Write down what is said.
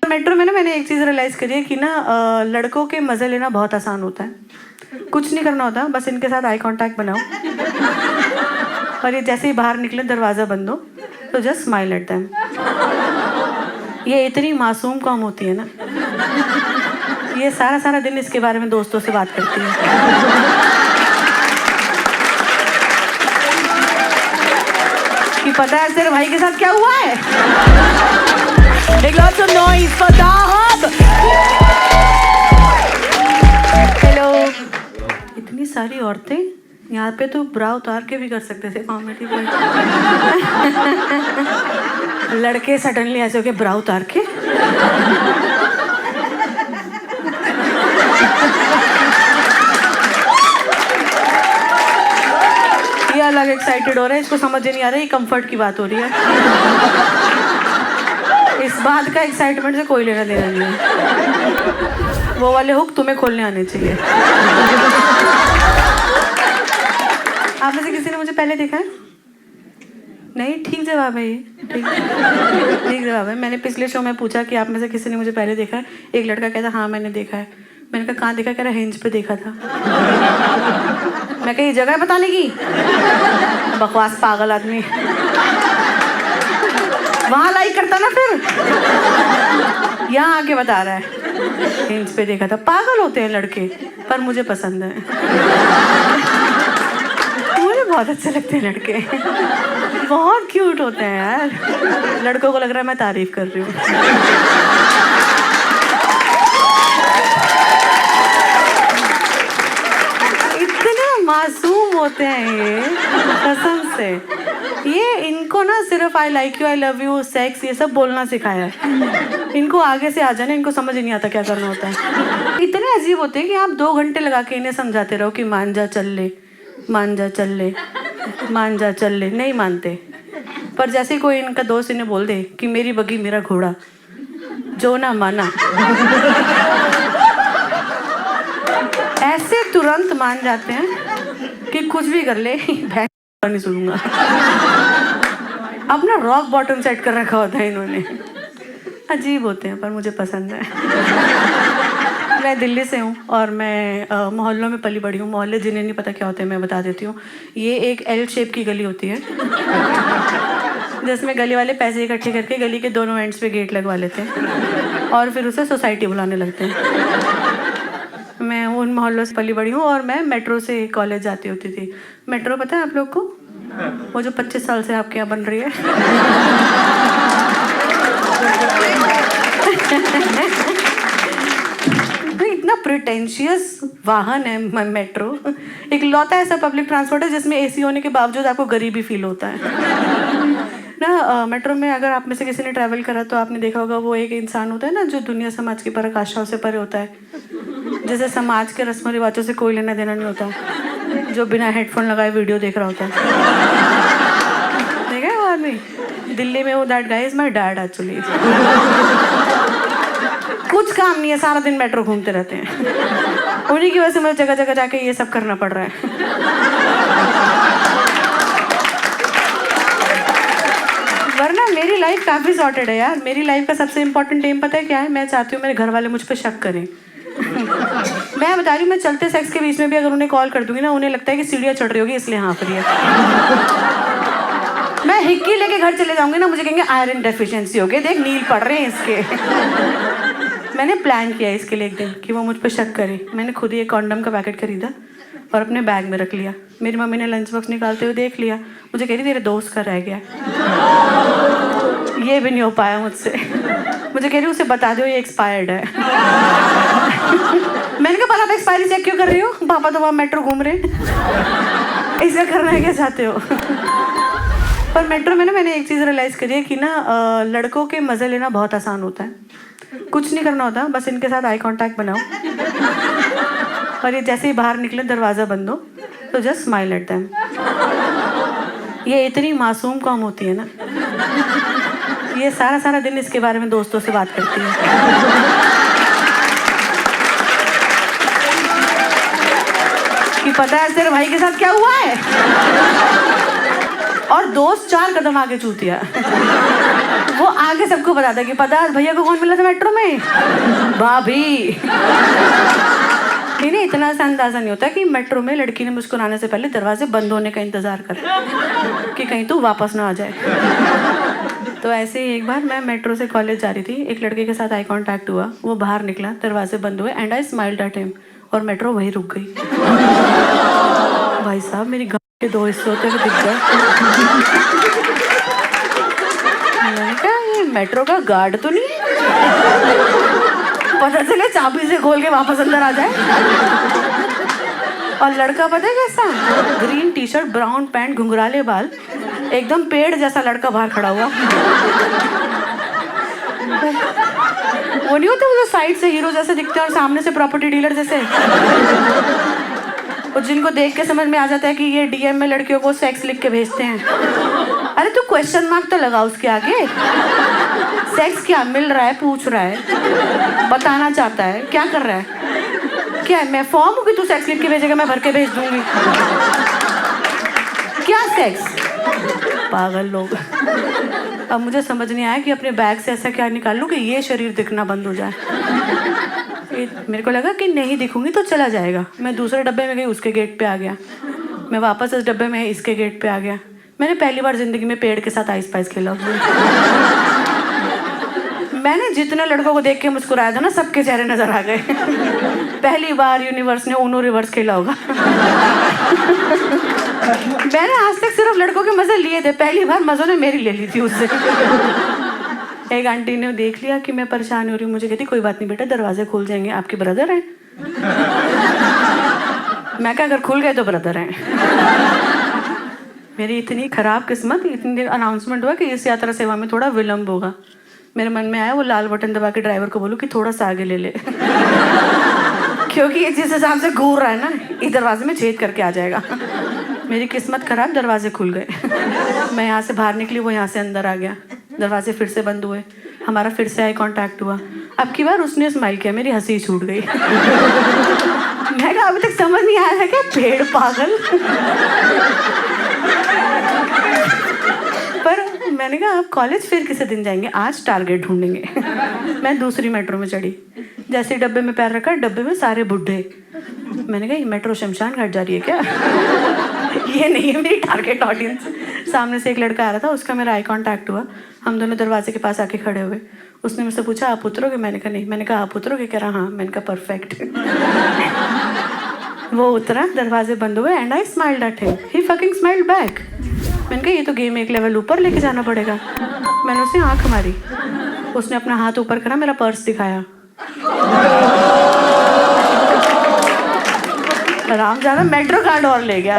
Metro में ना मैंने एक चीज़ रियलाइज़ करी है कि ना लड़कों के मज़े लेना बहुत आसान होता है। कुछ नहीं करना होता, बस इनके साथ आई कांटेक्ट बनाओ और ये जैसे ही बाहर निकले दरवाज़ा बंद हो तो जस्ट स्माइल एट देम। ये इतनी मासूम कौम होती है ना, ये सारा सारा दिन इसके बारे में दोस्तों से बात करती है कि पता है तेरे भाई के साथ क्या हुआ है। Make lots of noise for Dahab. Hello. इतनी सारी औरतें यहाँ पे तो ब्रा उतार के भी कर सकते थे कॉमेडी में। लड़के सडनली ऐसे होके ब्रा उतार के ये अलग एक्साइटेड हो रहा है, इसको समझ नहीं आ रहा है ये कंफर्ट की बात हो रही है। इस बात का एक्साइटमेंट से कोई लेना देना नहीं है। वो वाले हुक तुम्हें खोलने आने चाहिए। आप में से किसी ने मुझे पहले देखा है? नहीं, ठीक जवाब है ये, ठीक जवाब है। मैंने पिछले शो में पूछा कि आप में से किसी ने मुझे पहले देखा है? एक लड़का कहता हाँ मैंने देखा है। मैंने कहा कहाँ देखा? कह रहा हिंज पे देखा था। मैं कही जगह बताने की, बकवास पागल आदमी। वहां लाइक करता ना, फिर यहाँ आके बता रहा है हिंज पे देखा था। पागल होते हैं लड़के, पर मुझे पसंद है। मुझे बहुत अच्छे लगते हैं लड़के, बहुत क्यूट होते हैं यार। लड़कों को लग रहा है मैं तारीफ कर रही हूँ। इतने मासूम होते हैं ये, कसम से। ये इनको ना सिर्फ I like you, I love you, sex, ये सब बोलना सिखाया है। इनको आगे से आ जाना, इनको समझ ही नहीं आता क्या करना होता है। इतने अजीब होते हैं कि आप 2 घंटे लगा के इन्हें समझाते रहो कि मान जा चल ले, मान जा चल ले, मान जा चल ले, नहीं मानते। पर जैसे कोई इनका दोस्त इन्हें बोल दे कि मेरी बगी मेरा घोड़ा, जो ना माना, ऐसे तुरंत मान जाते हैं कि कुछ भी कर ले, नहीं सुनूंगा। अपना रॉक बॉटम सेट कर रखा होता है इन्होंने। अजीब होते हैं पर मुझे पसंद है। मैं दिल्ली से हूँ और मैं मोहल्लों में पली बड़ी हूँ। मोहल्ले जिन्हें नहीं पता क्या होते हैं मैं बता देती हूँ। ये एक एल शेप की गली होती है जिसमें गली वाले पैसे इकट्ठे करके गली के दोनों एंड्स पे गेट लगवा लेते हैं और फिर उसे सोसाइटी बुलाने लगते हैं। मैं उन मोहल्लों से पली बड़ी हूँ और मैं मेट्रो से कॉलेज जाती होती थी। मेट्रो पता है आप लोग को? वो जो 25 साल से आपके यहाँ बन रही है। इतना प्रिटेंशियस वाहन है मेट्रो। एक लौता ऐसा पब्लिक ट्रांसपोर्ट है जिसमें एसी होने के बावजूद आपको गरीबी फील होता है ना। मेट्रो में अगर आप में से किसी ने ट्रैवल करा तो आपने देखा होगा वो एक इंसान होता है ना जो दुनिया समाज की पराकाष्ठाओं से परे होता है, जैसे समाज के रस्म रिवाजों से कोई लेना देना नहीं होता, जो बिना हेडफोन लगाए वीडियो देख रहा होता है। देखा है वो आदमी? दिल्ली में वो that guy is my dad actually. कुछ काम नहीं है, सारा दिन मेट्रो घूमते रहते हैं। उन्हीं की वजह से मुझे जगह जगह जाके ये सब करना पड़ रहा है। वरना मेरी लाइफ काफ़ी सॉर्टेड है यार। मेरी लाइफ का सबसे इम्पोर्टेंट एम पता है क्या है? मैं चाहती हूँ मेरे घर वाले मुझ पर शक करें। मैं बता रही हूँ, मैं चलते सेक्स के बीच में भी अगर उन्हें कॉल कर दूंगी ना, उन्हें लगता है कि सीढ़ियाँ चढ़ रही होगी इसलिए हाँफ रही है। मैं हिक्की लेके घर चले जाऊंगी ना, मुझे कहेंगे आयरन डेफिशिएंसी हो गई, देख नील पड़ रहे हैं इसके। मैंने प्लान किया इसके लिए एक दिन कि वो मुझ पर शक करे। मैंने खुद ही एक कॉन्डम का पैकेट खरीदा और अपने बैग में रख लिया। मेरी मम्मी ने लंच बॉक्स निकालते हुए देख लिया, मुझे कह रही तेरे दोस्त का रह गया। ये भी नहीं हो पाया मुझसे। मुझे कह रही उसे बता दो ये एक्सपायर्ड है। मैंने कहा पर आप एक्सपायरी चेक क्यों कर रही हो? पापा तो वहाँ मेट्रो घूम रहे हैं, इसका करना है क्या चाहते हो? पर मेट्रो में ना मैंने एक चीज़ रियलाइज़ करी है कि ना लड़कों के मज़े लेना बहुत आसान होता है। कुछ नहीं करना होता, बस इनके साथ आई कांटेक्ट बनाओ और ये जैसे ही बाहर निकले दरवाज़ा बंद हो तो जस्ट स्माइल एट देम। ये इतनी मासूम कौम होती है ना, ये सारा सारा दिन इसके बारे में दोस्तों से बात करती है कि पता है तेरे भाई के साथ क्या हुआ है। और दोस्त 4 कदम आगे चूतिया, वो आगे के सबको बताता कि पता है भैया को कौन मिला था मेट्रो में? भाभी। नहीं, इतना सा अंदाजा नहीं होता कि मेट्रो में लड़की ने मुस्कुराने से पहले दरवाजे बंद होने का इंतजार कर कि कहीं तू वापस ना आ जाए। तो ऐसे ही एक बार मैं मेट्रो से कॉलेज जा रही थी, एक लड़के के साथ आई कांटेक्ट हुआ, वो बाहर निकला, दरवाजे बंद हुए and I smiled at him और मेट्रो वहीं रुक गई। भाई साहब मेरी गांव के 2 हिस्से होते हुए दिख गए। मैंने कहा ये मेट्रो का गार्ड तो नहीं है? पता चले चाबी से खोल के वापस अंदर आ जाए। और लड़का पता है कैसा? Green T shirt, brown pant, घुंघराले बाल, एकदम पेड़ जैसा लड़का बाहर खड़ा हुआ। वो नहीं होते वो जो साइड से हीरो जैसे दिखते हैं और सामने से प्रॉपर्टी डीलर जैसे, और जिनको देख के समझ में आ जाता है कि ये डीएम में लड़कियों को सेक्स लिख के भेजते हैं। अरे तू क्वेश्चन मार्क तो लगा उसके आगे। सेक्स क्या मिल रहा है, पूछ रहा है, बताना चाहता है, क्या कर रहा है? क्या है मैं फॉर्म हूँ कि तू सेक्स लिख के भेजेगा, मैं भर के भेज दूंगी? क्या सेक्स? पागल लोग। अब मुझे समझ नहीं आया कि अपने बैग से ऐसा क्या निकाल लूँ कि ये शरीर दिखना बंद हो जाए। मेरे को लगा कि नहीं दिखूंगी तो चला जाएगा। मैं दूसरे डब्बे में गई, उसके गेट पे आ गया। मैं वापस इस डब्बे में, इसके गेट पे आ गया। मैंने पहली बार जिंदगी में पेड़ के साथ आइस पाइस खेला। मैंने जितने लड़कों को देख के मुस्कुराया था ना, सबके चेहरे नजर आ गए। पहली बार यूनिवर्स ने ऊनो रिवर्स खेला होगा। मैंने आज तक सिर्फ लड़कों के मजे लिए थे, पहली बार मजों ने मेरी ले ली थी उससे। एक आंटी ने देख लिया कि मैं परेशान हो रही हूँ, मुझे कहती कोई बात नहीं बेटा, दरवाजे खुल जाएंगे, आपके ब्रदर हैं। मैं क्या, अगर खुल गए तो ब्रदर हैं। मेरी इतनी खराब किस्मत, इतनी देर अनाउंसमेंट हुआ कि इस यात्रा सेवा में थोड़ा विलम्ब होगा। मेरे मन में आया वो लाल बटन दबा के ड्राइवर को बोलूँ कि थोड़ा सा आगे ले ले। क्योंकि ये जिस हिसाब से घूर रहा है ना, इस दरवाजे में छेद करके आ जाएगा। मेरी किस्मत खराब, दरवाजे खुल गए। मैं यहाँ से बाहर निकली, वो यहाँ से अंदर आ गया। दरवाजे फिर से बंद हुए, हमारा फिर से आई कांटेक्ट हुआ। अब की बार उसने स्माइल किया, मेरी हंसी छूट गई। मैं कहा अभी तक समझ नहीं आया है क्या, पेड़ पागल। पर मैंने कहा आप कॉलेज फिर किसी दिन जाएंगे, आज टारगेट ढूंढेंगे। मैं दूसरी मेट्रो में चढ़ी, जैसे डब्बे में पैर रखा, डब्बे में सारे बुढ़े। मैंने कहा ये मेट्रो शमशान घाट जा रही है क्या? ये नहीं है मेरी टारगेट ऑडियंस। सामने से एक लड़का आ रहा था, उसका मेरा आई कांटेक्ट हुआ। हम दोनों दरवाजे के पास आके खड़े हुए। उसने मुझसे पूछा आप उतरोगे? मैंने कहा नहीं। मैंने कहा आप उतरोगे? कह रहा हाँ। मैंने कहा परफेक्ट। वो उतरा, दरवाजे बंद हुए and I smiled at him, he fucking smiled back. मैंने कहा ये तो गेम एक लेवल ऊपर लेके जाना पड़ेगा। मैंने उसे आंख मारी, उसने अपना हाथ ऊपर करा, मेरा पर्स दिखाया। आराम ज्यादा मेट्रो कार्ड और ले गया।